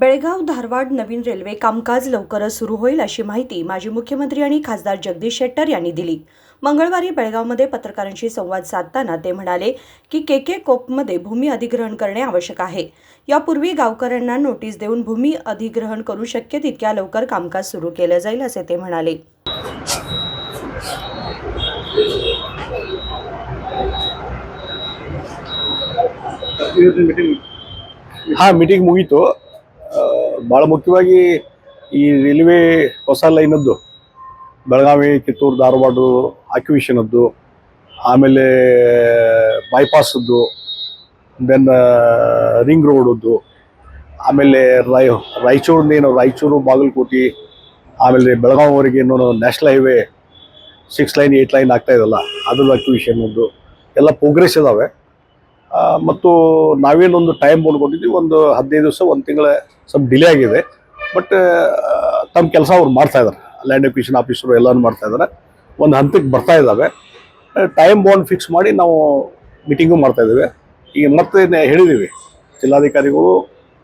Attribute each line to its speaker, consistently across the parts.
Speaker 1: बेळगाव धारवाड नवीन railway कामकाज लवकरच सुरू होईल अशी माहिती माजी मुख्यमंत्री आणि खासदार जगदीश शेट्टर यांनी दिली। मंगळवारी बेळगावमध्ये पत्रकारांशी संवाद साधताना ते म्हणाले की के कोपमध्ये भूमी अधिग्रहण करणे आवश्यक आहे। यापूर्वी गावकऱ्यांना नोटीस देऊन भूमी अधिग्रहण करू शक्य तितक्या लवकर कामकाज सुरू केले जाईल असे ते म्हणाले।
Speaker 2: हाँ, मीटिंग मुगीತು। ಭಾಳ ಮುಖ್ಯವಾಗಿ ಈ ರೈಲ್ವೆ ಹೊಸ ಲೈನದ್ದು ಬೆಳಗಾವಿ ಕಿತ್ತೂರು ಧಾರವಾಡ ಅಕ್ವಿಷನದ್ದು, ಆಮೇಲೆ ಬೈಪಾಸದ್ದು, ದೆನ್ ರಿಂಗ್ ರೋಡದ್ದು, ಆಮೇಲೆ ರಾಯಚೂರು ಬಾಗಲಕೋಟೆ, ಆಮೇಲೆ ಬೆಳಗಾವಿವರೆಗೆ ಇನ್ನೊಂದು ನ್ಯಾಷನಲ್ ಹೈವೇ 6 ಲೈನ್ 8 ಲೈನ್ ಆಗ್ತಾ ಇದಲ್ಲ, ಅದ್ರದ್ದು ಅಕ್ವಿಷನದ್ದು ಎಲ್ಲ ಪ್ರೋಗ್ರೆಸ್ ಇದಾವೆ। ಮತ್ತು ನಾವೇನೊಂದು ಟೈಮ್ ಬೋರ್ಡ್ ಒಂದು 15 ದಿವಸ ಒಂದು ತಿಂಗಳ ಸ್ವಲ್ಪ ಡಿಲೇ ಆಗಿದೆ। ಬಟ್ ತಮ್ಮ ಕೆಲಸ ಅವ್ರು ಮಾಡ್ತಾ ಇದ್ದಾರೆ, ಲ್ಯಾಂಡ್ ಅಕ್ವಿಷನ್ ಆಫೀಸರು ಎಲ್ಲನೂ ಮಾಡ್ತಾ ಇದ್ದಾರೆ, ಒಂದು ಹಂತಕ್ಕೆ ಬರ್ತಾ ಇದ್ದಾವೆ। ಟೈಮ್ ಬಾಂಡ್ ಫಿಕ್ಸ್ ಮಾಡಿ ನಾವು ಮೀಟಿಂಗು ಮಾಡ್ತಾ ಇದ್ದೀವಿ। ಈಗ ಮತ್ತೆ ಹೇಳಿದ್ದೀವಿ ಜಿಲ್ಲಾಧಿಕಾರಿಗಳು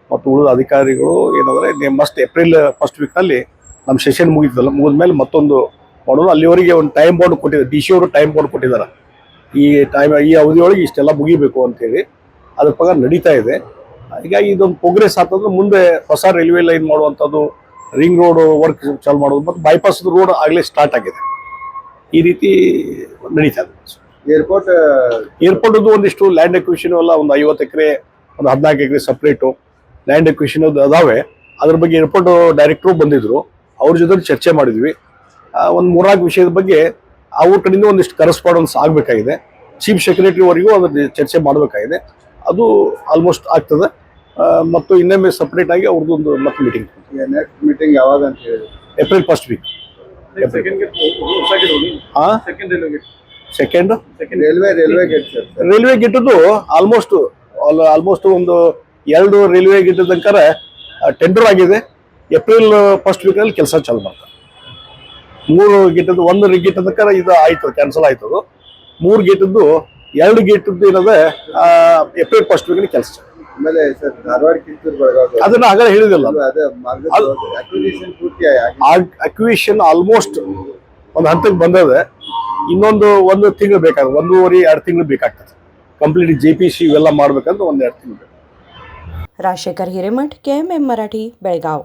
Speaker 2: ಮತ್ತು ಉಳಿದ ಅಧಿಕಾರಿಗಳು ಏನಂದರೆ ಮಸ್ಟ್ ಏಪ್ರಿಲ್ ಫಸ್ಟ್ ವೀಕ್ನಲ್ಲಿ ನಮ್ಮ ಸೆಷನ್ ಮುಗಿದ್ಮೇಲೆ ಮತ್ತೊಂದು ಮಾಡೋದು। ಅಲ್ಲಿವರೆಗೆ ಒಂದು ಟೈಮ್ ಬಾಂಡ್ ಕೊಟ್ಟಿದ್ದಾರೆ, ಡಿ ಸಿ ಅವರು ಟೈಮ್ ಬಾಂಡ್ ಕೊಟ್ಟಿದ್ದಾರೆ, ಈ ಅವಧಿಯೊಳಗೆ ಇಷ್ಟೆಲ್ಲ ಮುಗಿಬೇಕು ಅಂತೇಳಿ ಅದ್ರ ಪ್ರಕಾರ ನಡೀತಾ ಇದೆ। ಹೀಗಾಗಿ ಇದೊಂದು ಪ್ರೋಗ್ರೆಸ್ ಆಗ್ತಂದ್ರೆ ಮುಂದೆ ಹೊಸ ರೈಲ್ವೆ ಲೈನ್ ಮಾಡುವಂಥದ್ದು, ರಿಂಗ್ ರೋಡ್ ವರ್ಕ್ ಚಾಲು ಮಾಡೋದು ಮತ್ತು ಬೈಪಾಸ್ ರೋಡ್ ಆಗಲೇ ಸ್ಟಾರ್ಟ್ ಆಗಿದೆ, ಈ ರೀತಿ ನಡೀತಾ ಇದೆ। ಏರ್ಪೋರ್ಟದ್ದು ಒಂದಿಷ್ಟು ಲ್ಯಾಂಡ್ ಎಕ್ವಿಷನ್ ಎಲ್ಲ ಒಂದು 50 ಎಕರೆ, ಒಂದು 14 ಎಕರೆ ಸಪ್ರೇಟು ಲ್ಯಾಂಡ್ ಎಕ್ವಿಷನ್ ಅದಾವೆ। ಅದ್ರ ಬಗ್ಗೆ ಏರ್ಪೋರ್ಟ್ ಡೈರೆಕ್ಟ್ರು ಬಂದಿದ್ರು, ಅವ್ರ ಜೊತೆ ಚರ್ಚೆ ಮಾಡಿದ್ವಿ। ಒಂದು 3-4 ವಿಷಯದ ಬಗ್ಗೆ ಅವ್ರ ಕಡೆಯಿಂದ ಒಂದಿಷ್ಟು ಕರೆಸ್ಪಾಂಡೆನ್ಸ್ ಆಗಬೇಕಾಗಿದೆ, ಚೀಫ್ ಸೆಕ್ರೆಟರಿವರೆಗೂ ಅದ್ರ ಚರ್ಚೆ ಮಾಡಬೇಕಾಗಿದೆ, ಅದು ಆಲ್ಮೋಸ್ಟ್ ಆಗ್ತದೆ। ಮತ್ತು ಇನ್ನೊಮ್ಮೆ ಸಪ್ರೇಟ್ ಆಗಿ ಅವ್ರದ್ದೊಂದು ಮತ್ತೆ ಮೀಟಿಂಗ್,
Speaker 3: ನೆಕ್ಸ್ಟ್ ಮೀಟಿಂಗ್ ಯಾವಾಗ ಅಂತ ಹೇಳಿ
Speaker 2: April first week. Second railway ಗೇಟದ್ದು ಆಲ್ಮೋಸ್ಟ್ ಒಂದು 2 ರೈಲ್ವೆ ಗೇಟ್ ತನಕ ಟೆಂಡರ್ ಆಗಿದೆ। ಏಪ್ರಿಲ್ ಫಸ್ಟ್ ವೀಕಲ್ಲಿ ಕೆಲಸ ಚಾಲು ಮಾಡ್ತಾರೆ। 3 ಗೇಟದ್ದು, 1 ಗೇಟ್ ತನಕ ಇದು ಆಯ್ತು, ಕ್ಯಾನ್ಸಲ್ ಆಯ್ತದು। 3 ಗೇಟದ್ದು 2 ಗೇಟದ್ದು ಏನದೆ ಏಪ್ರಿಲ್ ಫಸ್ಟ್ ವೀಕಲ್ಲಿ ಕೆಲಸ
Speaker 3: ಆಮೇಲೆ ಸರ್ ಧಾರವಾಡ ಕಿತ್ತೂರು ಬೆಳಗಾವಿ
Speaker 2: ಅದನ್ನ ಆಗಲೇ ಹೇಳಿದಿಲ್ಲ, ಅಕ್ವಿಷನ್ ಆಲ್ಮೋಸ್ಟ್ ಒಂದು ಹಂತಕ್ಕೆ ಬಂದದೆ। ಇನ್ನೊಂದು 1 ತಿಂಗಳು ಬೇಕಾಗ್ತದೆ, 1.5-2 ತಿಂಗಳು ಬೇಕಾಗ್ತದೆ ಕಂಪ್ಲೀಟ್ JPC ಇವೆಲ್ಲ ಮಾಡ್ಬೇಕಂದ್ರೆ 1-2 ತಿಂಗಳು ಬೇಕು।
Speaker 1: राजशेखर हिरेमठ, KMM मराठी, बेळगाव।